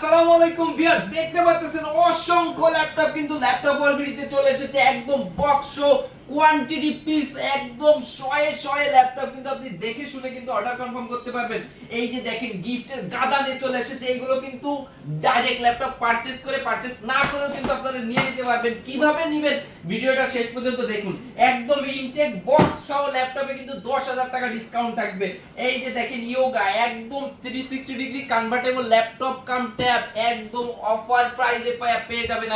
আসসালামু আলাইকুম ভিউয়ার্স, দেখতে পাচ্ছেন অসংখ্য ল্যাপটপ কিন্তু ল্যাপটপ অলরেডিতে চলে এসেছে। একদম বক্স কোয়ান্টিটি পিস একদম শয়ে শয়ে ল্যাপটপ কিন্তু আপনি দেখে শুনে কিন্তু অর্ডার কনফার্ম করতে পারবেন। এই যে দেখেন গিফটের গাদা নিয়ে চলে এসেছে। এইগুলো কিন্তু ডাইরেক্ট ল্যাপটপ পারচেজ না করেও কিন্তু আপনারা নিয়ে নিতে পারবেন। কিভাবে নেবেন ভিডিওটা শেষ পর্যন্ত দেখুন। একদম ইনটেক বক্স সহ ল্যাপটপে কিন্তু 10,000 টাকা ডিসকাউন্ট থাকবে। এই যে দেখেন ইয়োগা একদম 360 degree convertible laptop cum tab একদম অফার প্রাইসে পেয়ে যাবেন।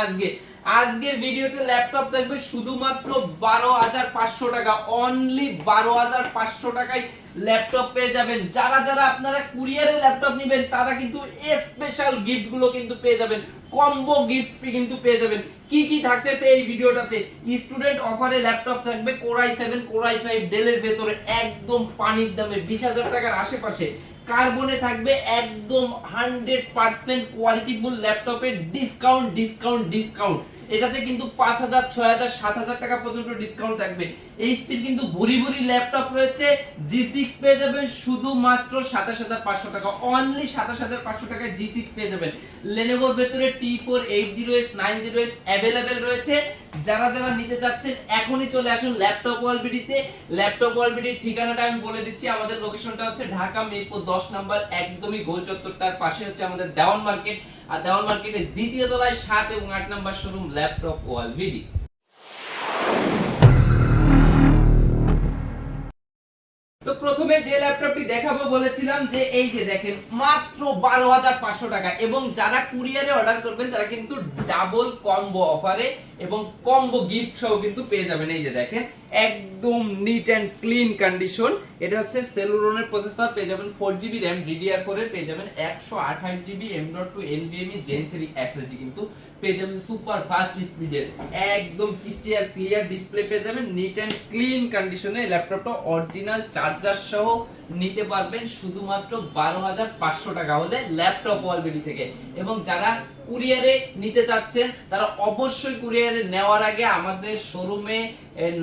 আজকের ভিডিওতে ল্যাপটপ থাকবে শুধুমাত্র 12,500 টাকা। অনলি 12,500 টাকায় ল্যাপটপ পেয়ে যাবেন। যারা আপনারা কুরিয়ারে ল্যাপটপ নেবেন তারা কিন্তু স্পেশাল গিফট গুলো কিন্তু পেয়ে যাবেন, কম্বো গিফট কিন্তু পেয়ে যাবেন। কি থাকতেছে এই ভিডিওটাতে? স্টুডেন্ট অফারে ল্যাপটপ থাকবে Core i7 Core i5 ডেলের ভেতরে একদম পানির দামে 20,000 টাকার আশেপাশে। কার্বনে থাকবে একদম 100% কোয়ালিটিফুল ল্যাপটপের ডিসকাউন্ট। এটাতে কিন্তু 5,000 6,000 7,000 টাকা পর্যন্ত ডিসকাউন্ট থাকবে। এইচপির কিন্তু ভুরি ল্যাপটপ রয়েছে। G6 পেয়ে যাবেন শুধুমাত্র 27,500 টাকা। অনলি 27,500 টাকায় G6 পেয়ে যাবেন। Lenovoর ভেতরে T4 80S 90S अवेलेबल রয়েছে। যারা নিতে যাচ্ছেন এখনই চলে আসুন ল্যাপটপ ওয়ালবিডিতে। ল্যাপটপ ওয়ালবিডির ঠিকানাটা আমি বলে দিচ্ছি। আমাদের লোকেশনটা হচ্ছে ঢাকা মিরপুর 10 নাম্বার, একদমই গোল চত্বরটার পাশে হচ্ছে আমাদের দেওয়ান মার্কেট। আর দেওয়ান মার্কেটের দ্বিতীয় তলায় 7 এবং 8 নাম্বার শোরুম ল্যাপটপ ওয়ালবিডি। তো প্রথমে যে ল্যাপটপটি দেখাবো বলেছিলাম যে এই যে দেখেন মাত্র 12,500 টাকা। এবং যারা কুরিয়ারে অর্ডার করবেন তারা কিন্তু ডাবল কম্বো অফারে এবং কম্বো গিফট সহ কিন্তু পেয়ে যাবেন। এই যে দেখেন একদম নিট এন্ড ক্লিন কন্ডিশন। এটা হচ্ছে সেলুরনের প্রসেসর, পেয়ে যাবেন 4GB RAM DDR4 এর, পেয়ে যাবেন 128GB M.2 NVMe Gen 3 SSD কিন্তু পেয়ে যাবেন সুপার ফাস্ট স্পিডের একদম ক্লিয়ার ডিসপ্লে পেয়ে যাবেন। নিট এন্ড ক্লিন কন্ডিশনে ল্যাপটপটা অরিজিনাল চার্জার সহ নিতে পারবেন শুধুমাত্র 12,500 টাকা হলে ল্যাপটপ ওয়ালবিডি থেকে। এবং যারা কুরিয়ারে নিতে চাচ্ছেন তারা অবশ্যই কুরিয়ারে নেওয়ার আগে আমাদের শোরুমে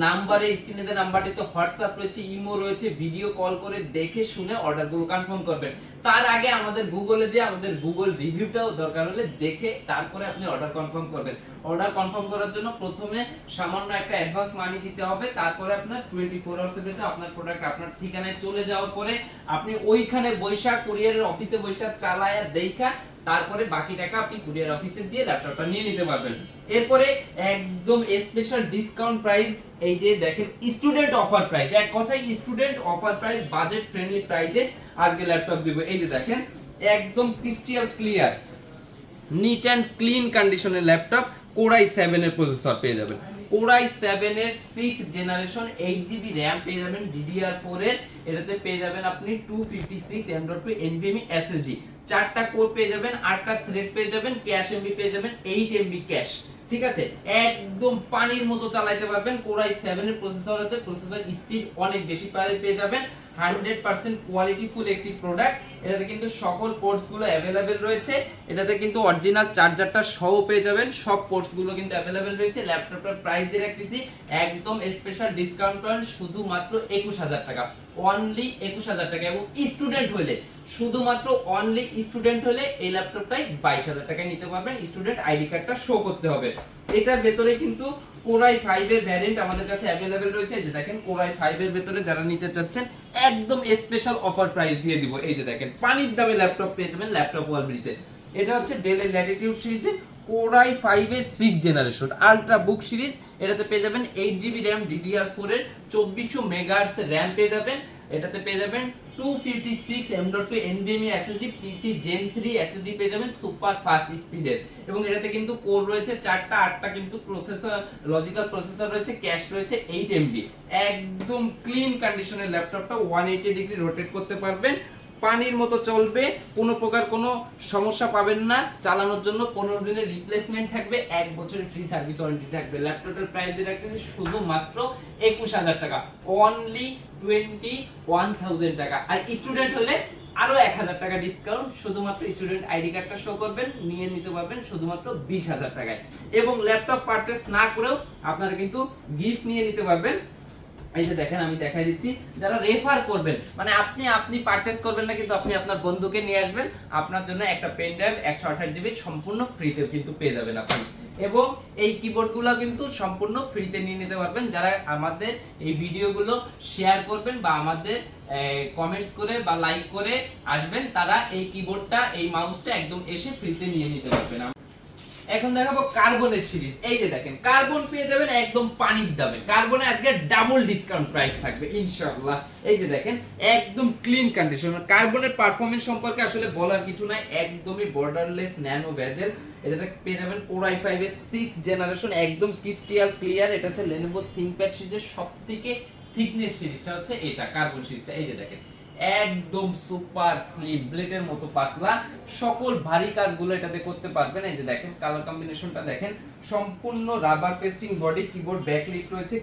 নাম্বারে স্ক্রিনে দেওয়া নাম্বারটিতে হোয়াটসঅ্যাপ রয়েছে, ইমো রয়েছে, ভিডিও কল করে দেখে শুনে অর্ডারগুলো কনফার্ম করবেন। তার আগে আমাদের গুগলে যে আমাদের গুগল রিভিউটাও দরকার হলে দেখে তারপরে আপনি অর্ডার কনফার্ম করবেন। অর্ডার কনফার্ম করার জন্য প্রথমে সামান্য একটা অ্যাডভান্স মানি দিতে হবে। তারপরে আপনার 24 আওয়ার্সের ভিতরে আপনার প্রোডাক্ট আপনার ঠিকানায় চলে যাওয়ার পরে আপনি ওইখানে বৈশা কুরিয়ারের অফিসে বৈশা চালায়া দেখা তারপরে বাকি টাকা আপনি কুরিয়ার অফিসে দিয়ে ল্যাপটপটা নিয়ে নিতে পারবেন। এরপরে একদম স্পেশাল ডিসকাউন্ট প্রাইস, এই যে দেখেন স্টুডেন্ট অফার প্রাইস। এক কথায় student offer price, budget friendly প্রাইসে আজকে ল্যাপটপ দিব। এই যে দেখেন একদম crystal clear neat and clean কন্ডিশনের ল্যাপটপ Core i7 এর প্রসেসর পেয়ে যাবেন। Core i7 এর 6th জেনারেশন 8GB RAM পেয়ে যাবেন DDR4 এর। এটাতে পেয়ে যাবেন আপনি 256 M.2 NVMe SSD, 4টা কোর পেয়ে যাবেন, 8টা থ্রেড পেয়ে যাবেন, ক্যাশ এমবি পেয়ে যাবেন 8 MB ক্যাশ। ঠিক আছে, একদম পানির মতো চালাতে পারবেন। Core i7 এর প্রসেসর স্পিড অনেক বেশি পেয়ে যাবেন। 100% কোয়ালিটিফুল একটি প্রোডাক্ট। এটাতে কিন্তু সকল পোর্টস গুলো अवेलेबल রয়েছে। এটাতে কিন্তু অরিজিনাল চার্জারটা সহ পেয়ে যাবেন। সব পোর্টস গুলো কিন্তু अवेलेबल রয়েছে। ল্যাপটপটার প্রাইস দিয়ে রাখতেছি একদম স্পেশাল ডিসকাউন্ট শুধুমাত্র 21,000 টাকা। অনলি 21,000 টাকা। এবং স্টুডেন্ট হলে শুধুমাত্র অনলি স্টুডেন্ট হলে এই ল্যাপটপটাই 22,000 টাকায় নিতে পারবেন। স্টুডেন্ট আইডি কার্ডটা শো করতে হবে। এটার ভেতরে কিন্তু Core i5 এর ভ্যারিয়েন্ট আমাদের কাছে अवेलेबल রয়েছে। এই যে দেখেন Core i5 এর ভেতরে যারা নিতে চাচ্ছেন একদম স্পেশাল অফার প্রাইস দিয়ে দিব। এই যে দেখেন পানির দামে ল্যাপটপ পেয়ে যাবেন ল্যাপটপ ওয়ালবিডিতে। এটা হচ্ছে Dell এর ল্যাটিটিউড সিরিজের Core i5 এর 6th জেনারেশন আলট্রা বুক সিরিজ। এটাতে পেয়ে যাবেন 8GB RAM DDR4 এর 2400 মেগাহার্টজ RAM পেয়ে যাবেন। এটাতে পেয়ে যাবেন 256 M.2 NVMe SSD PC Gen 3 SSD পেয়ে যাবেন সুপার ফাস্ট স্পিডের। এবং এটাতে কিন্তু কোর রয়েছে 4টা, 8টা কিন্তু প্রসেসর লজিক্যাল প্রসেসর রয়েছে, ক্যাশ রয়েছে 8 MB। একদম ক্লিন কন্ডিশনের ল্যাপটপটা 180 ডিগ্রি রোটেট করতে পারবেন, পানির মতো চলবে, কোনো প্রকার কোনো সমস্যা পাবেন না। চালানোর জন্য 15 দিনের রিপ্লেসমেন্ট থাকবে, 1 বছরের ফ্রি সার্ভিস ওয়ারেন্টি থাকবে। ল্যাপটপের প্রাইস রাখতেছি শুধুমাত্র 21,000 টাকা। অনলি 21,000 টাকা। আর স্টুডেন্ট হলে আরো 1,000 টাকা ডিসকাউন্ট। শুধুমাত্র স্টুডেন্ট আইডি কার্ডটা শো করবেন, নিয়ে নিতে পারবেন শুধুমাত্র 20,000 টাকায়। এবং ল্যাপটপ পারচেজ না করেও আপনারা কিন্তু গিফট নিয়ে নিতে পারবেন। এই যে দেখেন আমি দেখাই দিচ্ছি, যারা রেফার করবেন মানে আপনি পারচেজ করবেন না, কিন্তু আপনি আপনার বন্ধুকে নিয়ে আসবেন, আপনার জন্য একটা পেন ড্রাইভ 128 জিবি সম্পূর্ণ ফ্রিতে কিন্তু পেয়ে যাবেন আপনি। এবং এই কিবোর্ডগুলো কিন্তু সম্পূর্ণ ফ্রিতে নিয়ে নিতে পারবেন যারা আমাদের এই ভিডিওগুলো শেয়ার করবেন বা আমাদের কমেন্টস করে বা লাইক করে আসবেন, তারা এই কিবোর্ডটা এই মাউসটা একদম এসে ফ্রিতে নিয়ে নিতে পারবেন। এখন দেখাবো কার্বনের সিরিজ। এই যে দেখেন কার্বন পেয়ে যাবেন একদম পানির দামে। কার্বনে আজকে ডাবল ডিসকাউন্ট প্রাইস থাকবে ইনশাআল্লাহ। এই যে দেখেন একদম ক্লিন কন্ডিশন। কার্বনের পারফরম্যান্স সম্পর্কে আসলে বলার কিছু নাই, একদমই বর্ডারলেস ন্যানো ভেজেল। এটাতে পেয়ে যাবেন Core i5 এর 6th জেনারেশন, একদম ক্রিস্টাল ক্লিয়ার। এটা হচ্ছে Lenovo ThinkPad সিরিজের সবথেকে থিকনেস সিরিজটা হচ্ছে এটা, কার্বন সিরিজটা। এই যে দেখেন একদম সুপার স্লিম ব্লেডের মতো পাতলা, সকল ভারী কাজগুলো এটাতে করতে পারবেন। এই যে দেখেন কালার কম্বিনেশনটা দেখেন, সম্পূর্ণ rubber pasting body, keyboard backlit রয়েছে,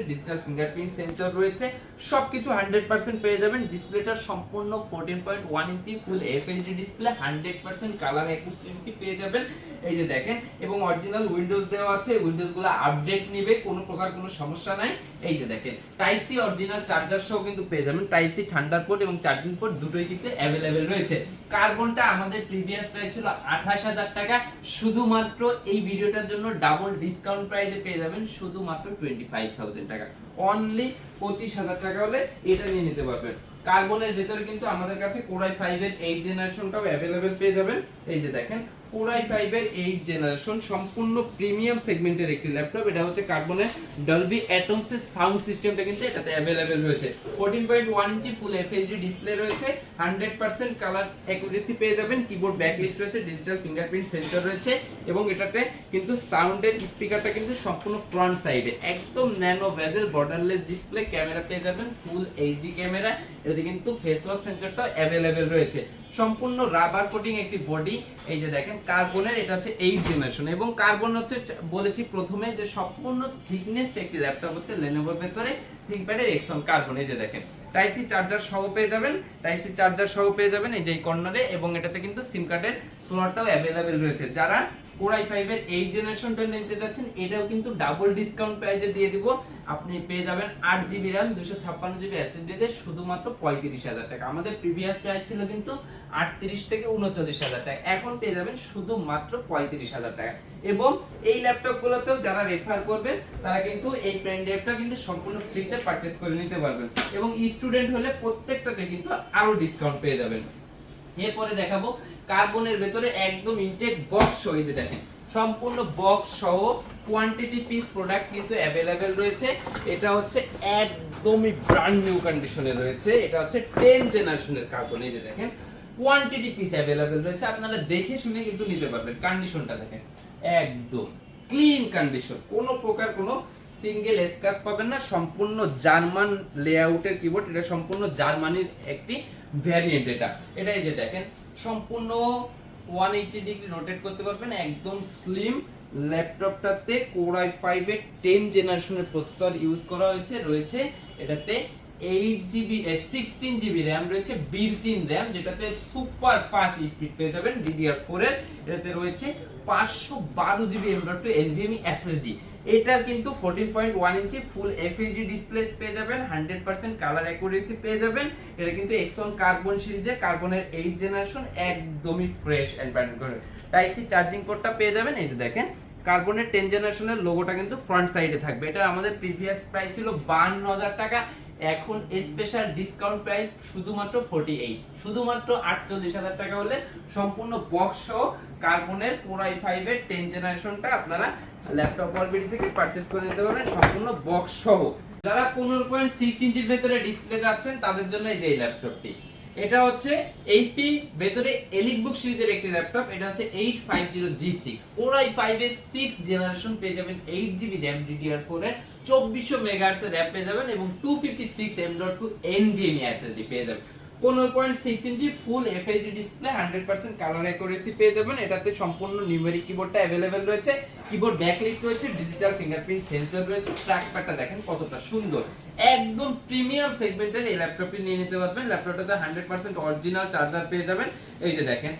ডিজিটাল ফিঙ্গারপ্রিন্ট সেন্সর রয়েছে, সবকিছু 100% পেয়ে যাবেন। ডিসপ্লেটা সম্পূর্ণ 14.1 ইঞ্চি ফুল এফএইচডি ডিসপ্লে, 100% কালার অ্যাকুরেসি পেয়ে যাবেন। এই যে দেখেন, এবং অরিজিনাল উইন্ডোজ দেওয়া আছে, উইন্ডোজগুলো আপডেট নেবে, কোনো প্রকার কোনো সমস্যা নাই। এই যে দেখেন টাইপ সি অরিজিনাল চার্জার সহ কিন্তু পেয়ে যাবেন। টাইপ সি ঠান্ডার পোর্ট এবং চার্জিং পোর্ট দুটোই কিন্তু অ্যাভেলেবেল রয়েছে। কার্বনটা আমাদের প্রিভিয়াস প্রাইস ছিল 28,000 টাকা, শুধুমাত্র এই ভিডিওটার জন্য ডাবল ডিসকাউন্ট প্রাইসে পেয়ে যাবেন শুধুমাত্র 25,000 টাকা। অনলি 25,000 টাকা হলে এটা নিয়ে নিতে পারবেন। কার্বনের ভেতরে কিন্তু আমাদের কাছে Core i5 এর 8 জেনারেশনটাও অ্যাভেলেবেল পেয়ে যাবেন। এই যে দেখেন Core i5 এর 8 জেনারেশন সম্পূর্ণ প্রিমিয়াম সেগমেন্টের একটি ল্যাপটপ। এটা হচ্ছে কার্বনের Dolby Atmos এর সাউন্ড সিস্টেমটা কিন্তু এটাতে অ্যাভেলেবেল রয়েছে। 14.1 ইঞ্চি ফুল এফএইচডি ডিসপ্লে রয়েছে, 100% কালার অ্যাকুরেসি পেয়ে যাবেন, কিবোর্ড ব্যাকলিট রয়েছে, ডিজিটাল ফিঙ্গারপ্রিন্ট সেন্সর রয়েছে, এবং এটাতে কিন্তু সাউন্ডের স্পিকারটা কিন্তু সম্পূর্ণ ফ্রন্ট সাইডে, একদম nano bezel borderless display, camera পেয়ে যাবেন ফুল এইচডি ক্যামেরা। এটাতে কিন্তু ফেস লক সেন্সরটা অ্যাভেলেবেল রয়েছে, সম্পূর্ণ রাবার কোটিং একটি বডি। এই যে দেখেন কার্বনের এটা হচ্ছে 8 জেনারেশন, এবং কার্বন হচ্ছে বলেছি প্রথমে যে সম্পূর্ণ থিকনেস একটি ল্যাপটপ হচ্ছে Lenovoর ভেতরে ThinkPad এর X1 কার্বন। এই যে দেখেন টাইপ সি চার্জার সহ পেয়ে যাবেন, এই যে কর্নারে, এবং এটাতে কিন্তু সিম কার্ডের স্লটটাও অ্যাভেলেবেল রয়েছে। যারা Core i5 এর 8 জেনারেশনটা নিতে যাচ্ছেন, এটাও কিন্তু ডাবল ডিসকাউন্ট প্রাইসে দিয়ে দিব। আপনি পেয়ে যাবেন 8GB RAM 256GB SSD তে শুধুমাত্র 35,000 টাকা। আমাদের প্রিভিয়াস প্রাইস ছিল কিন্তু 38 থেকে 39,000 টাকা, এখন পেয়ে যাবেন শুধুমাত্র 35,000 টাকা। এবং এই ল্যাপটপগুলোতেও যারা রেফার করবে তারা কিন্তু এই পেন ড্রাইভটা কিন্তু সম্পূর্ণ ফ্রিতে পারচেজ করে নিতে পারবেন, এবং স্টুডেন্ট হলে প্রত্যেকটাতে কিন্তু আরো ডিসকাউন্ট পেয়ে যাবেন। এরপরে দেখাবো কার্বনের ভেতরে একদম ইনটেক বক্স সহ। এই যে দেখেন সম্পূর্ণ বক্স সহ কোয়ান্টিটি পিস প্রোডাক্ট কিন্তু অ্যাভেলেবেল রয়েছে। এটা হচ্ছে একদমই ব্র্যান্ড নিউ কন্ডিশনে রয়েছে, এটা হচ্ছে 10 জেনারেশনের কার্বন। এই যে দেখেন কোয়ান্টিটি পিস অ্যাভেলেবেল রয়েছে, আপনারা দেখে শুনে কিন্তু নিতে পারবেন। কন্ডিশনটা দেখেন একদম ক্লিন কন্ডিশন, কোনো প্রকার কোনো সিঙ্গেল স্ক্র্যাচ পাবেন না। সম্পূর্ণ জার্মান লেআউটের কিবোর্ড, এটা সম্পূর্ণ জার্মানির একটি ভ্যারিয়েন্ট। এটা এই যে দেখেন সম্পূর্ণ 180 ডিগ্রি রোটেট করতে পারবেন, একদম স্লিম। ল্যাপটপটাতে Core i5 এর 10 জেনারেশনের প্রসেসর ইউজ করা রয়েছে। এটাতে 8GB 16GB RAM রয়েছে, বিল্ট ইন RAM, যেটাতে সুপার ফাস্ট স্পিড পেয়ে যাবেন DDR4 এর। এটাতে রয়েছে 512GB M.2 NVMe SSD। এটার কিন্তু 14.1 ইঞ্চি ফুল এফএইচডি ডিসপ্লে পেয়ে যাবেন, 100% কালার অ্যাকুরেসি পেয়ে যাবেন। এটা কিন্তু X1 কার্বন সিরিজে, কার্বনের 8 জেনারেশন, একদমই ফ্রেশ এন্ড ব্র্যান্ড করে। টাইপ সি চার্জিং পোর্টটা পেয়ে যাবেন। এই যে দেখেন কার্বনের 10 জেনারেশনের লোগোটা কিন্তু ফ্রন্ট সাইডে থাকবে। এটা আমাদের প্রিভিয়াস প্রাইস ছিল 52,000 টাকা, এখন স্পেশাল ডিসকাউন্ট প্রাইস শুধুমাত্র 48, শুধুমাত্র 48,000 টাকা হলে সম্পূর্ণ বক্স সহ কার্বনের Core i5 এর 10 জেনারেশনটা আপনারা ল্যাপটপ ওয়ালবিডি থেকে পারচেজ করে নিতে পারবেন সম্পূর্ণ বক্স সহ। যারা 15.6 ইঞ্চির ভেতরে ডিসপ্লে যাচ্ছেন তাদের জন্য এই যে এই ল্যাপটপটি, এটা হচ্ছে HP ভেতরে এলিটবুক সিরিজের একটি ল্যাপটপ। এটা হচ্ছে 850G6 Core i5 এর 6 জেনারেশন পেয়ে যাবেন, 8GB RAM DDR4 এর, 2400 MHz এর RAM পেয়ে যাবেন, এবং 256 M.2 NVMe SSD পেয়ে যাবেন। 15.6 ইঞ্চি ফুল এফএইচডি ডিসপ্লে, 100% কালার অ্যাকুরেসি পেয়ে যাবেন। এটাতে সম্পূর্ণ নিউমেরিক কিবোর্ডটা অ্যাভেলেবেল রয়েছে, কিবোর্ড ব্যাকলিট রয়েছে, ডিজিটাল ফিঙ্গারপ্রিন্ট সেন্সর রয়েছে, ট্র্যাকপ্যাডটা দেখেন কতটা সুন্দর, একদম প্রিমিয়াম সেগমেন্টের এই ল্যাপটপটি নিয়ে নিতে পারবেন। ল্যাপটপটাতে 100% অরিজিনাল চার্জার পেয়ে যাবেন। এই যে দেখেন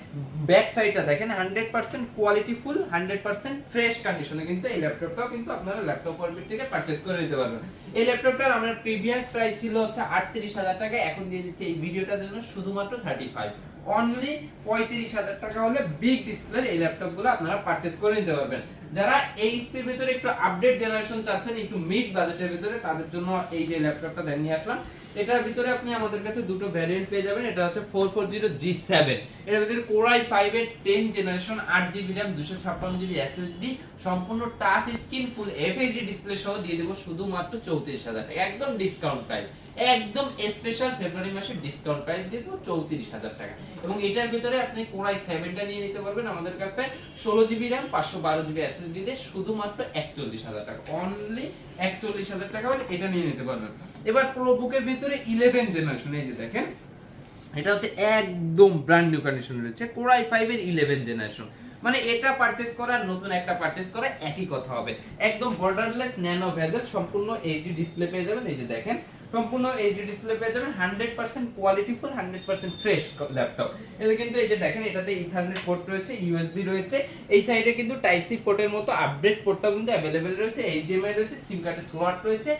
ব্যাক সাইডটা দেখেন 100% কোয়ালিটি ফুল, 100% ফ্রেশ কন্ডিশনে কিন্তু এই ল্যাপটপটাও কিন্তু আপনারা ল্যাপটপ ওয়ার্ল্ড থেকে পারচেজ করে নিতে পারবেন। এই ল্যাপটপটার আমার প্রিভিয়াস প্রাইস ছিল হচ্ছে 38,000 টাকা, এখন দিয়ে দিচ্ছি এই ভিডিওটার জন্য শুধুমাত্র 35, অনলি 35,000 টাকা হলে বিগ ডিসপ্লের এই ল্যাপটপগুলো আপনারা পারচেজ করে নিতে পারবেন। যারা এই স্পির ভিতরে একটু আপডেট জেনারেশন চাচ্ছেন, একটু মিড বাজেটের ভিতরে, তাদের জন্য এই যে ল্যাপটপটা নিয়ে আসলাম। এটার ভিতরে আপনি আমাদের কাছে দুটো ভ্যারিয়েন্ট পেয়ে যাবেন। এটা হচ্ছে 440G7, এর ভিতরে Core i5 এর 10 generation, 8GB RAM, 256GB SSD, সম্পূর্ণ টাচ স্ক্রিন, ফুল FHD ডিসপ্লে সহ দিয়ে দেব শুধুমাত্র 34,000 টাকা, একদম ডিসকাউন্ট প্রাইস, একদম স্পেশাল ফেব্রুয়ারি মাসের ডিসকাউন্ট প্রাইস দিয়ে দেব 34,000 টাকা। এবং এটার ভিতরে আপনি Core i7টা নিয়ে নিতে পারবেন আমাদের কাছে 16GB RAM, 512GB SSD দিয়ে শুধুমাত্র 41,000 টাকা, অনলি 41,000 টাকা হলে এটা নিয়ে নিতে পারবেন। এবার প্রোবুকের ভিতরে 11 জেনারেশন, এই যে দেখেন এটা হচ্ছে একদম ব্র্যান্ড নিউ কন্ডিশন রয়েছে Core i5 এর 11 জেনারেশন। মানে এটা পারচেজ করা নতুন একটা পারচেজ করা একই কথা হবে। একদম বর্ডারলেস ন্যানো ভেজেল সম্পূর্ণ এইচডি ডিসপ্লে পেয়ে যাবেন। এই যে দেখেন সম্পূর্ণ এইচডি ডিসপ্লে পেয়ে যাবেন, 100% কোয়ালিটিফুল, 100% ফ্রেশ ল্যাপটপ। এটা কিন্তু এই যে দেখেন এটাতে ইথারনেট পোর্ট রয়েছে, ইউএসবি রয়েছে, এই সাইডে কিন্তু টাইপ সি পোর্টের মতো আপডেট পোর্টটাও কিন্তু अवेलेबल রয়েছে, এইচডিএমআই রয়েছে, সিম কার্ডের স্লট রয়েছে,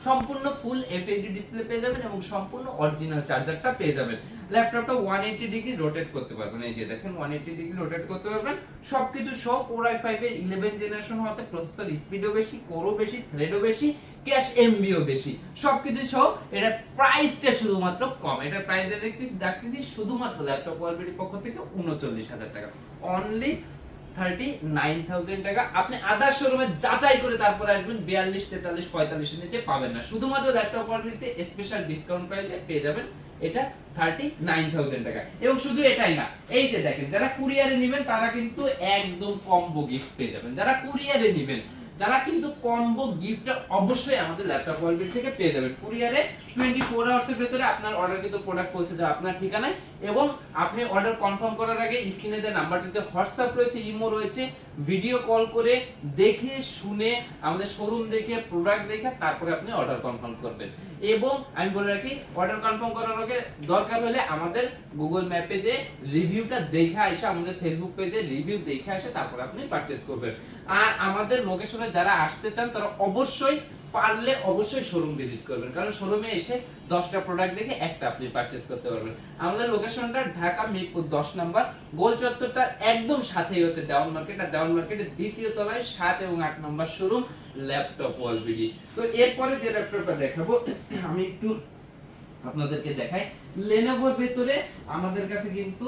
সম্পূর্ণ ফুল এফএইচডি ডিসপ্লে পেয়ে যাবেন এবং সম্পূর্ণ অরিজিনাল চার্জারটা পেয়ে যাবেন। ল্যাপটপটা 180 ডিগ্রি রোটেট করতে পারবেন, এই যে দেখেন 180 ডিগ্রি রোটেট করতে পারবেন সবকিছু সহ। Core i5 এর 11 জেনারেশন হতে প্রসেসর স্পিডও বেশি, কোরও বেশি, থ্রেডও বেশি, ক্যাশ এমবিও বেশি, সবকিছু সহ। এটা প্রাইসটা শুধুমাত্র কম, এটা প্রাইস দেখতেছি শুধুমাত্র ল্যাপটপ ওয়ার্ল্ড পক্ষ থেকে 39,000 টাকা, অনলি 39,000 টাকা। আপনি আদার শোরুমে যাচাই করে তারপরে আসবেন, 42, 43, 45 এর নিচে পাবেন না। শুধুমাত্র ল্যাপটপ ওয়ার্ল্ডে স্পেশাল ডিসকাউন্ট প্রাইসে পেয়ে যাবেন এটা 39,000 টাকা। এবং শুধু এটাই না, এই যে দেখেন যারা কুরিয়ারে নেবেন তারা কিন্তু একদম কম্বো গিফট পেয়ে যাবেন। যারা কুরিয়ারে নেবেন তারা কিন্তু কম্বো গিফট অবশ্যই আমাদের ল্যাপটপ ওয়ার্ল্ড থেকে পেয়ে যাবেন। কুরিয়ারে 24 আওয়ার্সের ভিতরে আপনার অর্ডারকৃত প্রোডাক্ট পৌঁছে যাবে আপনার ঠিকানায়। এবং আপনি অর্ডার কনফার্ম করার আগে স্ক্রিনে দেওয়া নাম্বারটিতে হোয়াটসঅ্যাপ রয়েছে, ইমো রয়েছে, ভিডিও কল করে দেখে শুনে আমাদের শোরুম দেখে প্রোডাক্ট দেখে তারপরে আপনি অর্ডার কনফার্ম করবেন। এবং আমি বলে রাখি অর্ডার কনফার্ম করার আগে দরকার হলে আমাদের গুগল ম্যাপে যে রিভিউটা দেখে আসে, আমাদের ফেসবুক পেজে রিভিউ দেখে আসে, তারপরে আপনি পারচেজ করবেন। আর আমাদের লোকেশনে যারা আসতে চান তারা অবশ্যই পারলে অবশ্যই শোরুম ভিজিট করবেন, কারণ শোরুমে এসে 10টা প্রোডাক্ট দেখে একটা আপনি পারচেজ করতে পারবেন। আমাদের লোকেশনটা ঢাকা মিরপুর 10 নম্বর, গোল চত্বরটার একদম সাথেই হচ্ছে দেওয়ান মার্কেট, আর দেওয়ান মার্কেটের দ্বিতীয় তলায় 7 এবং 8 নম্বর শোরুম ল্যাপটপ ওয়ার্ল্ড। তো এরপরে যে ল্যাপটপটা দেখাবো আমি একটু আপনাদেরকে দেখাই। Lenovoর ভিতরে আমাদের কাছে কিন্তু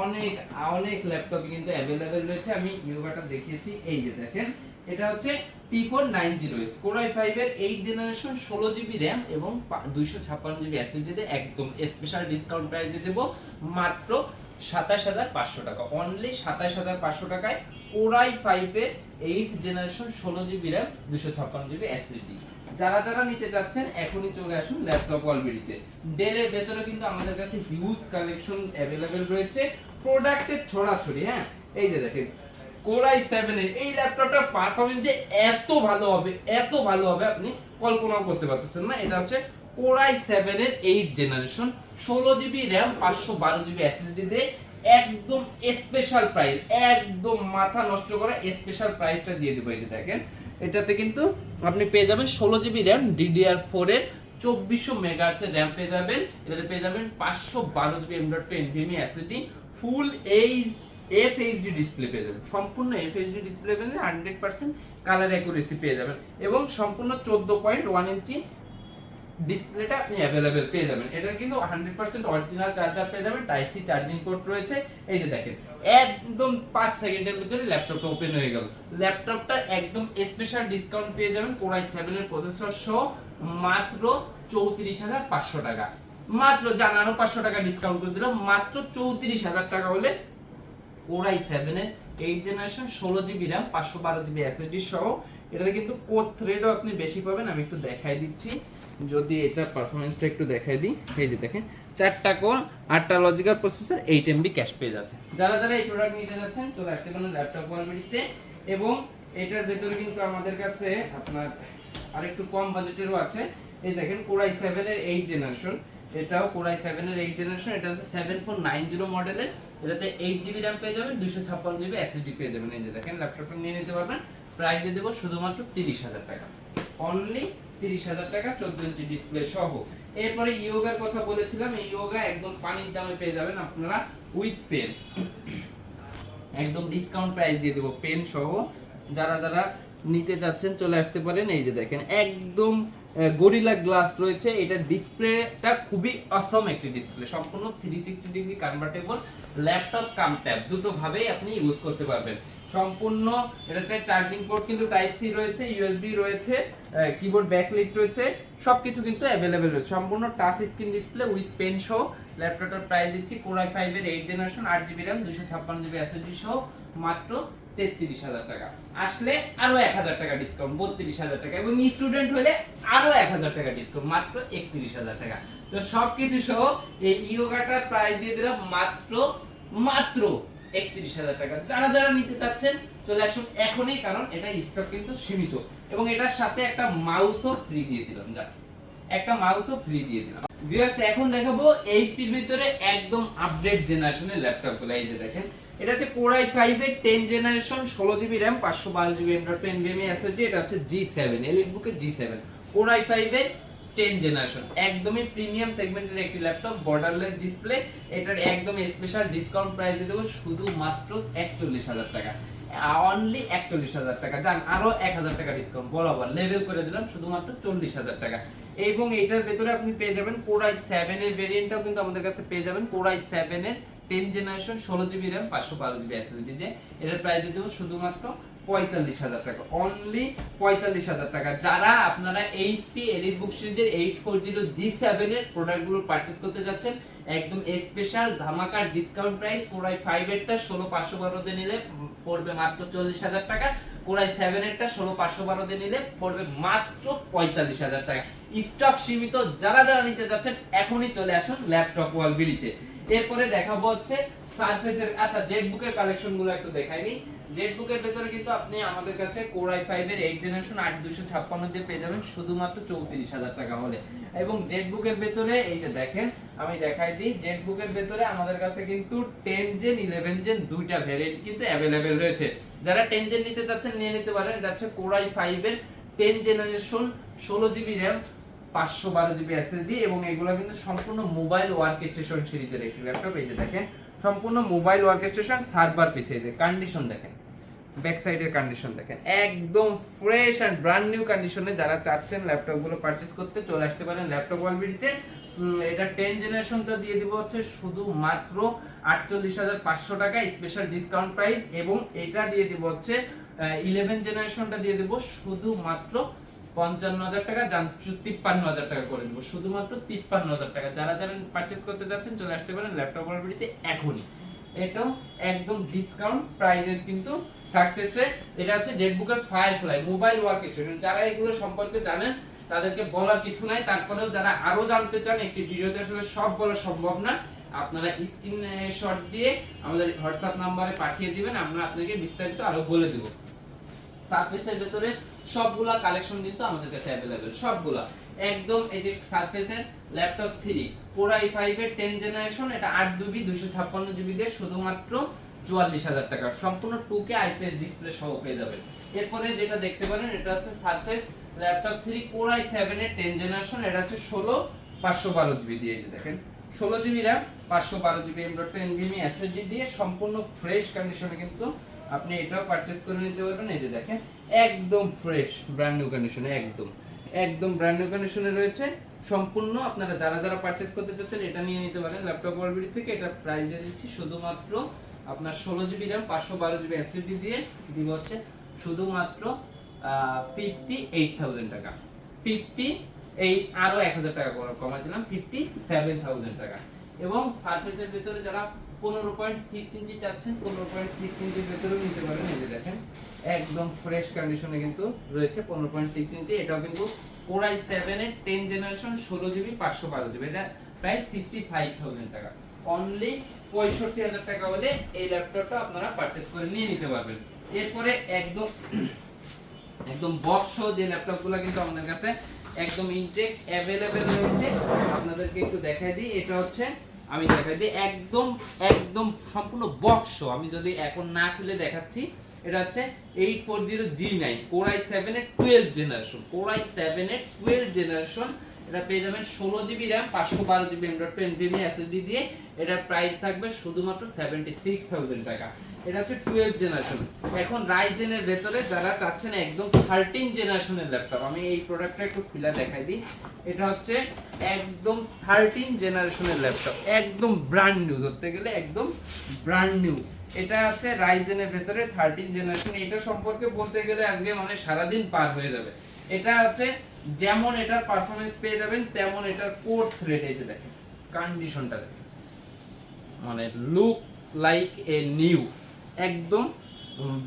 অনেক অনেক ল্যাপটপ কিন্তু अवेलेबल রয়েছে। আমি ইয়োগাটা দেখিয়েছি, এই যে দেখেন এটা হচ্ছে T490S Core i5 এর 8 জেনারেশন, 16GB RAM এবং 256GB SSD তে একদম স্পেশাল ডিসকাউন্ট প্রাইসে দেব মাত্র 27,500 টাকা, অনলি 27,500 টাকায় Core i5 এর 8 generation, 16GB RAM, 256GB SSD। যারা যারা নিতে চাচ্ছেন এখনই চলে আসুন ল্যাপটপ ওয়ার্ল্ডে। ডেলের ভেতরে কিন্তু আমাদের কাছে হিউজ কালেকশন अवेलेबल রয়েছে, প্রোডাক্টের ছড়াছড়ি। হ্যাঁ, এই যে দেখেন Core i7 এর এই ল্যাপটপটার পারফরম্যান্স যে এত ভালো হবে, এত ভালো হবে আপনি কল্পনাও করতে পারতেছেন না। এটা হচ্ছে Core i7 এর 8 generation, 16GB RAM, 512GB SSD দিয়ে একদম স্পেশাল প্রাইস, একদম মাথা নষ্ট করা স্পেশাল প্রাইসটা দিয়ে দেব। এই যে দেখেন এটাতে কিন্তু আপনি পেয়ে যাবেন 16GB RAM, DDR4 এর 2400 মেগাহার্টজ এর RAM পেয়ে যাবেন। এটাতে পেয়ে যাবেন 512GB M.2 NVMe SSD, ফুল FHD ডিসপ্লে পেয়ে যাবেন, সম্পূর্ণ FHD ডিসপ্লে পেয়ে যাবেন, 100% কালার অ্যাকুরেসি পেয়ে যাবেন এবং সম্পূর্ণ 14.1 ইঞ্চি ডিসপ্লেটা আপনি अवेलेबल পেয়ে যাবেন। এটা কিন্তু 100% অরিজিনাল চার্জার পেয়ে যাবেন, টাইপ সি চার্জিং পোর্ট রয়েছে। এই যে দেখেন একদম 5 সেকেন্ডের ভিতরে ল্যাপটপটা ওপেন হয়ে গেল। ল্যাপটপটা একদম স্পেশাল ডিসকাউন্ট পেয়ে যাবেন Core i7 এর প্রসেসর সহ মাত্র 34,500 টাকা। মাত্র জানানো 500 টাকা ডিসকাউন্ট করে দিলাম, মাত্র 34,000 টাকা হলে Core i7 এর 8 generation, 16GB RAM, 512GB SSD সহ। এটাতে কিন্তু কোর থ্রেডও আপনি বেশি পাবেন। আমি একটু দেখাই দিচ্ছি, যদি এটা পারফরম্যান্সটা একটু দেখাই দিই। এই যে দেখেন 4টা কোর, 8টা লজিক্যাল প্রসেসর, 8 MB ক্যাশ পেয়ে যাচ্ছে। যারা যারা এই প্রোডাক্ট নিতে যাচ্ছেন চলে আসতে পারেন ল্যাপটপ ওয়ার্ল্ডে। এবং এটার ভেতরে কিন্তু আমাদের কাছে আপনার আরেকটু কম বাজেটেরও আছে। এই দেখেন Core i7 এর 8 জেনারেশন, এটাও Core i7 এর 8 জেনারেশন, এটা হচ্ছে 7490 মডেলের, এটাতে 8GB RAM পেয়ে যাবেন, 256GB SSD পেয়ে যাবেন। এই যে দেখেন ল্যাপটপটা নিয়ে নিতে পারবেন। প্রাইস দিয়ে দেব শুধুমাত্র 30000 টাকা, অনলি 30000 টাকা 14 ইঞ্চি ডিসপ্লে সহ। এরপরে ইয়োগার কথা বলেছিলাম, এই ইয়োগা একদম পানির দামে পেয়ে যাবেন আপনারা উইথ পেন, একদম ডিসকাউন্ট প্রাইস দিয়ে দেব পেন সহ। যারা যারা নিতে যাচ্ছেন চলে আসতে পারেন। এই যে দেখেন একদম গরিলা গ্লাস রয়েছে, এটা ডিসপ্লেটা খুবই অসম একটি ডিসপ্লে, সম্পূর্ণ 360 degree convertible laptop cum tab দুটো ভাবেই আপনি ইউজ করতে পারবেন। সম্পূর্ণ এটাতে চার্জিং পোর্ট কিন্তু টাইপ সি রয়েছে, ইউএসবি রয়েছে, কিবোর্ড ব্যাকলাইট রয়েছে, সবকিছু কিন্তু অ্যাভেলেবেল রয়েছে। সম্পূর্ণ touch screen display with pen সহ ল্যাপটপটার প্রাইস দিচ্ছি Core i5 এর 8 generation 8GB RAM 256GB SSD সহ মাত্র 33000 টাকা। আসলে আরো 1000 টাকা ডিসকাউন্ট, 32000 টাকা, এবং স্টুডেন্ট হলে আরো 1000 টাকা ডিসকাউন্ট, মাত্র 31000 টাকা। তো সবকিছু সহ এই ইয়োগাটার প্রাইস দিয়ে দিলাম মাত্র 31000 টাকা। যারা যারা নিতে চাচ্ছেন চলে আসুন এখনই, কারণ এটা স্টক কিন্তু সীমিত, এবং এটার সাথে একটা মাউসও ফ্রি দিয়ে দিলাম, একটা মাউসও ফ্রি দিয়ে দিলাম। ভিউয়ার্স এখন দেখাবো এইচপির ভিতরে একদম আপডেট জেনারেশনের ল্যাপটপগুলো। এই যে দেখেন এটা হচ্ছে Core i5 এর 10 generation 16GB RAM 512GB NVMe SSD, এটা হচ্ছে G7 EliteBook এর G7 Core i5 এর 10 জেনারেশন, একদমই প্রিমিয়াম সেগমেন্টের একটি ল্যাপটপ, বর্ডারলেস ডিসপ্লে। এটার একদম স্পেশাল ডিসকাউন্ট প্রাইস দিয়ে দেবো শুধুমাত্র 41000 টাকা, অনলি 41000 টাকা। জান আরো 1000 টাকা ডিসকাউন্ট বরাবর লেভেল করে দিলাম শুধুমাত্র 40000 টাকা। এবং এটার ভেতরে আপনি পেয়ে যাবেন Core i7 এর ভেরিয়েন্টটাও কিন্তু আমাদের কাছে পেয়ে যাবেন, Core i7 এর 10 generation 16GB RAM 512GB SSD দিয়ে। এটার প্রাইস দিয়ে দেবো শুধুমাত্র 45000 টাকা, অনলি 45000 টাকা। যারা আপনারা HP EliteBook সিরিজের 840 G7 এর প্রোডাক্টগুলো পারচেজ করতে যাচ্ছেন, একদম স্পেশাল ধামাকা ডিসকাউন্ট প্রাইস। Core i5 এরটা 16512 দিয়ে নিলে পড়বে মাত্র 40000 টাকা, Core i7 এরটা 16512 দিয়ে নিলে পড়বে মাত্র 45000 টাকা। স্টক সীমিত, যারা যারা নিতে যাচ্ছেন এখনই চলে আসুন ল্যাপটপ ওয়ার্ল্ড বিডিতে। এরপরে দেখাবো হচ্ছে সারফেসের, আচ্ছা জেটবুকের কালেকশনগুলো একটু দেখাইনি। জেটবুকের ভেতরে কিন্তু আপনি আমাদের কাছে Core i5 এর 8 জেনারেশন 8256 দিয়ে পেয়ে যাবেন শুধুমাত্র 34000 টাকা হলে। এবং জেটবুকের ভেতরে এই যে দেখেন আমি দেখাই দিই, জেটবুকের ভেতরে আমাদের কাছে কিন্তু 10 জেন 11 জেন দুইটা ভ্যারিয়েন্ট কিন্তু अवेलेबल রয়েছে। যারা 10 জেন নিতে চাচ্ছেন নিয়ে নিতে পারেন। এটা হচ্ছে Core i5 এর 10 generation 16GB RAM 512GB SSD, এবং এগুলো কিন্তু সম্পূর্ণ মোবাইল ওয়ার্কস্টেশন সিরিজের একটি ল্যাপটপ। এই যে দেখেন সম্পূর্ণ মোবাইল ওয়ার্কস্টেশন, সার্ভার পিস, এই যে কন্ডিশন দেখেন, ব্যাক সাইডের কন্ডিশন দেখেন, একদম ফ্রেশ এন্ড ব্র্যান্ড নিউ কন্ডিশনে। যারা চাচ্ছেন ল্যাপটপগুলো পারচেজ করতে চলে আসতে পারেন ল্যাপটপ ওয়ার্ল্ড বিডিতে। এটা 10 জেনারেশনটা দিয়ে দিব হচ্ছে শুধুমাত্র 48500 টাকা স্পেশাল ডিসকাউন্ট প্রাইস, এবং এটা দিয়ে দিব হচ্ছে 11 জেনারেশনটা দিয়ে দেব শুধুমাত্র 55000 টাকা, জান 53000 টাকা করে দেব শুধুমাত্র 53000 টাকা। যারা যারা পারচেজ করতে যাচ্ছেন চলে আসতে পারেন ল্যাপটপ ওয়ার্ল্ড বিডিতে এখনই। এটাও একদম ডিসকাউন্ট প্রাইসের কিন্তু থাকতেছে। এটা হচ্ছে জেটবুকের ফায়ারফ্লাই মোবাইল ওয়ার্কস্টেশন। যারা এগুলো সম্পর্কে জানেন তাদেরকে বলার কিছু নাই, তারপরেও যারা আরো জানতে চান একটি ভিডিওতে আসলে সব বলা সম্ভব না, আপনারা স্ক্রিনশট দিয়ে আমাদের হোয়াটসঅ্যাপ নম্বরে পাঠিয়ে দিবেন, আমরা আপনাকে বিস্তারিত আরো বলে দেব। সারফেসের ভিতরে সবগুলা কালেকশন কিন্তু আমাদের কাছে अवेलेबल, সবগুলা একদম। এই যে সারফেসের ল্যাপটপ 3 Core i5 এর 10 জেনারেশন, এটা 8GB 256GB দিয়ে শুধুমাত্র 44000 টাকা, সম্পূর্ণ 2K আইপিএস ডিসপ্লে সহ পেয়ে যাবেন। এরপরে যেটা দেখতে পারেন এটা হচ্ছে সারফেস ল্যাপটপ 3 Core i7 এর 10 জেনারেশন, এটা হচ্ছে 16512GB দিয়ে। এই যে দেখেন 16GB RAM 512GB NVMe SSD দিয়ে সম্পূর্ণ ফ্রেশ কন্ডিশনে কিন্তু আপনি এটাও পারচেজ করে নিতে পারবেন। এই যে দেখেন একদম ফ্রেশ ব্র্যান্ড নিউ কন্ডিশনে, একদম ব্র্যান্ড নিউ কন্ডিশনে রয়েছে সম্পূর্ণ। আপনারা যারা যারা পারচেজ করতে চাচ্ছেন এটা নিয়ে নিতে পারেন ল্যাপটপ ওয়ার্ল্ড বিডি থেকে। এটা প্রাইস দিচ্ছি শুধুমাত্র আপনার 16GB RAM 512GB SSD দিয়ে দিব হচ্ছে শুধুমাত্র 58000 টাকা, 50 এই আরো 1000 টাকা কমাই দিলাম 57000 টাকা। এবং সারফেসের ভিতরে যারা 15.6 ইঞ্চি চাচ্ছেন 15.6 ইঞ্চির ভিতরে নিতে পারেন। এই যে দেখেন একদম ফ্রেশ কন্ডিশনে কিন্তু রয়েছে 15.6 ইঞ্চি। এটাও কিন্তু Core i7 এর 10 জেনারেশন 16GB 512GB, এটা প্রায় 65000 টাকা, অনলি 65000 টাকা হলে এই ল্যাপটপটা আপনারা পারচেজ করে নিয়ে নিতে পারবেন। এরপরে একদম বক্স যে ল্যাপটপগুলো কিন্তু আমাদের কাছে একদম ইনটেক অ্যাভেলেবেল রয়েছে। আপনাদেরকে একটু দেখাই দিই, এটা হচ্ছে আমি দেখাই দিই একদম একদম সম্পূর্ণ বক্স। আমি যদি এখন না খুলে দেখাচ্ছি, এটা হচ্ছে 840G9 Core i7 এর 12 জেনারেশন, Core i7 এর 12 জেনারেশন। এটা পেয়ে যাবেন 16GB RAM 512GB M.2 SSD দিয়ে। এটার প্রাইস থাকবে শুধুমাত্র 76,000 টাকা। এটা হচ্ছে 12 জেনারেশন। এখন রাইজেন এর ভেতরে যারা চাচ্ছেন একদম 13 জেনারেশনের ল্যাপটপ, আমি এই প্রোডাক্টটা একটু খুলে দেখাই দিই। এটা হচ্ছে একদম 13 জেনারেশনের ল্যাপটপ, একদম ব্র্যান্ড নিউ, ধরতে গেলে একদম ব্র্যান্ড নিউ। এটা আছে রাইজেনের ভেতরে 13 জেনারেশন। এটা সম্পর্কে বলতে গেলে আজকে মানে সারাদিন পার হয়ে যাবে। এটা হচ্ছে যেমন এটার পারফরম্যান্স পেয়ে যাবেন, তেমন এটার কোর থ্রেড, এই যে দেখেন কন্ডিশনটা দেখেন, মানে লুক লাইক এ নিউ, একদম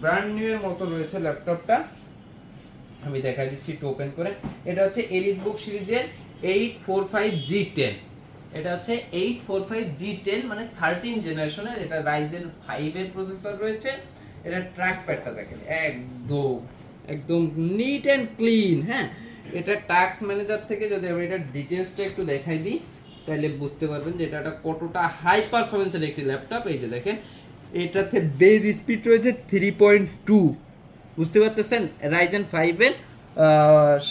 ব্র্যান্ড নিউ এর মতো রয়েছে ল্যাপটপটা। আমি দেখাই দিচ্ছি একটু ওপেন করে। এটা হচ্ছে এলিটবুক সিরিজের 845G10। এটা হচ্ছে 845G10 মানে 13 জেনারেশনের। এটা রাইজেন 5 এর প্রসেসর রয়েছে। এটা ট্র্যাক প্যাডটা দেখেন একদম একদম নিট এন্ড ক্লিন। হ্যাঁ, এটা টাস্ক ম্যানেজার থেকে যদি আমি এটা ডিটেইলসটা একটু দেখাই দিই, তাহলে বুঝতে পারবেন যে এটা কতটা হাই পারফরম্যান্সের একটি ল্যাপটপ। এই যে দেখেন, এটাতে বেজ স্পিড রয়েছে 3.2, বুঝতে পারতেছেন। রাইজেন 5 এর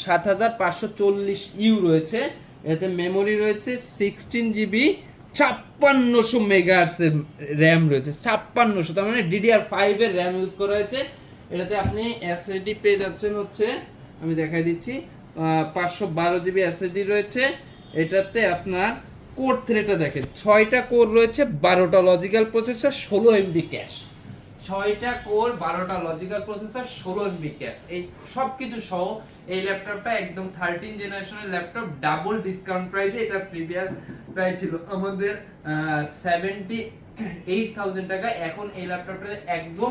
7540U রয়েছে। এতে মেমোরি রয়েছে 16GB, 5600 মেগাহার্টজের র্যাম রয়েছে, 5600, তার মানে DDR5 এর র্যাম ইউজ করা হয়েছে। এটাতে আপনি এসএসডি পেয়ে যাচ্ছেন হচ্ছে, আমি দেখাই দিচ্ছি, 512GB এসএসডি রয়েছে। এটাতে আপনার কোর থ্রেডটা দেখেন, 6টা কোর রয়েছে, 12টা লজিক্যাল প্রসেসর, 16 MB ক্যাশ। 6টা কোর, 12টা লজিক্যাল প্রসেসর, 16 MB ক্যাশ। এই সব কিছু সহ এই ল্যাপটপটা একদম 13 জেনারেশনের ল্যাপটপ, ডাবল ডিসকাউন্ট প্রাইসে। এটা প্রিভিয়াস প্রাইস ছিল আমাদের 78,000 টাকা। এখন এই ল্যাপটপটা একদম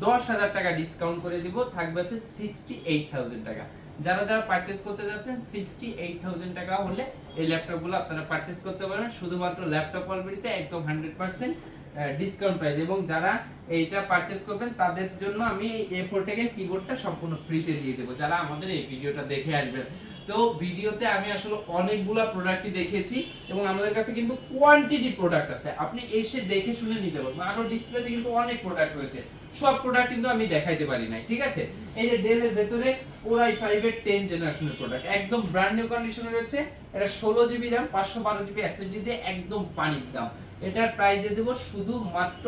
10,000 টাকা ডিসকাউন্ট করে দিব, থাকবে হচ্ছে 68,000 টাকা। যারা যারা পারচেজ করতে যাচ্ছেন 68,000 টাকা হলে এই ল্যাপটপগুলো আপনারা পারচেজ করতে পারবেন শুধুমাত্র ল্যাপটপ অলবেডিতে, একদম 100% ডিসকাউন্ট প্রাইস। এবং যারা এইটা পারচেজ করবেন তাদের জন্য আমি এই A4 থেকে কিবোর্ডটা সম্পূর্ণ ফ্রিতে দিয়ে দেবো, যারা আমাদের এই ভিডিওটা দেখে আসবেন। তো ভিডিওতে আমি আসলে অনেকগুলা প্রোডাক্টই দেখিয়েছি এবং আমাদের কাছে কিন্তু কোয়ান্টিটি প্রোডাক্ট আছে, আপনি এসে দেখে শুনে নিতে পারবেন। আরো ডিসপ্লেতে কিন্তু অনেক প্রোডাক্ট রয়েছে, সব প্রোডাক্ট কিন্তু আমি দেখাইতে পারি নাই, ঠিক আছে। এই যে ডেল এর ভেতরে Core i5 এর 10 জেনারেশনের প্রোডাক্ট, একদম ব্র্যান্ড নিউ কন্ডিশনে রয়েছে। এটা 16GB RAM 512GB SSD দিয়ে, একদম পানির দাম। এটার প্রাইস দিয়ে দেব শুধু মাত্র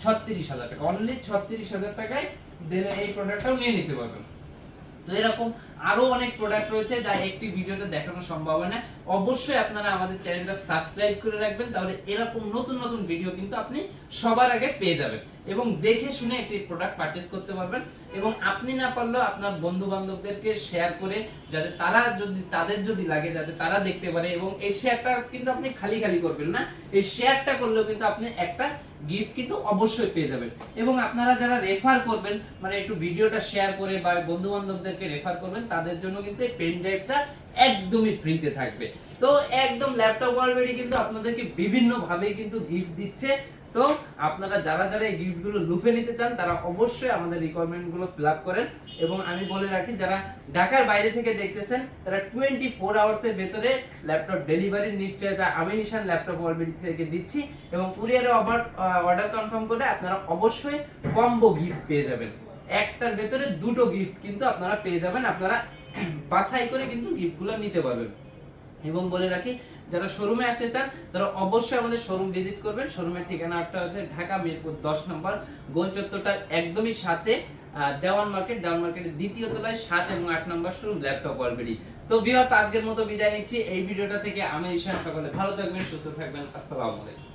36,000 টাকা, অনলি 36,000 টাকায় ডেল এই প্রোডাক্টটাও নিয়ে নিতে পারবেন। তো এরকম আরো অনেক প্রোডাক্ট রয়েছে যা একটি ভিডিওতে দেখানো সম্ভব হয় না। অবশ্যই আপনারা আমাদের চ্যানেলটা সাবস্ক্রাইব করে রাখবেন, তাহলে এরকম নতুন নতুন ভিডিও কিন্তু আপনি সবার আগে পেয়ে যাবেন এবং দেখে শুনে একটি প্রোডাক্ট পারচেজ করতে পারবেন। এবং আপনি না পারলেও আপনার বন্ধু বান্ধবদেরকে শেয়ার করে, যাতে তারা যদি তাদের যদি লাগে যাতে তারা দেখতে পারে। এবং এই শেয়ারটা কিন্তু আপনি খালি খালি করবেন না, এই শেয়ারটা করলেও কিন্তু আপনি একটা গিফট কিন্তু অবশ্যই পেয়ে যাবেন। এবং আপনারা যারা রেফার করবেন, মানে একটু ভিডিওটা শেয়ার করে বা বন্ধু বান্ধবদেরকে রেফার করবেন, তাদের জন্য কিন্তু এই পেন ড্রাইভটা একদমই ফ্রিতে থাকবে। তো একদম ল্যাপটপ অলরেডি কিন্তু আপনাদেরকে বিভিন্ন ভাবে কিন্তু গিফট দিচ্ছে। তো আপনারা যারা যারা এই গিফটগুলো লুফে নিতে চান তারা অবশ্যই আমাদের রিকোয়ারমেন্টগুলো ফিল আপ করেন। এবং আমি বলে রাখি, যারা ঢাকার বাইরে থেকে দেখতেছেন তারা 24 আওয়ার্সের ভেতরে ল্যাপটপ ডেলিভারির নিশ্চয়তা আমি নিশান ল্যাপটপ অলরেডি থেকে দিচ্ছি। এবং কুরিয়ারে অর্ডার কনফার্ম করে আপনারা অবশ্যই কম্বো গিফট পেয়ে যাবেন, একটার ভেতরে দুটো গিফট কিন্তু আপনারা পেয়ে যাবেন। আপনারা বাছাই করে কিন্তু গিফটগুলো নিতে পারবেন। এবং বলে রাখি, যারা শোরুমে আসতে চান তারা অবশ্যই আমাদের শোরুম ভিজিট করবেন। শোরুমের ঠিকানাটা হচ্ছে ঢাকা মিরপুর 10 নম্বর, গোল চত্বরটার একদমই সাথে দেওয়ান মার্কেটের দ্বিতীয় তলায় 7 এবং 8 নম্বর শোরুম ল্যাপটপ অলরেডি। তো ভিউয়ার্স, আজকের মতো বিদায় নিচ্ছি এই ভিডিওটা থেকে। আমি ঈশান, সকলে ভালো থাকবেন, সুস্থ থাকবেন, আসসালামু আলাইকুম।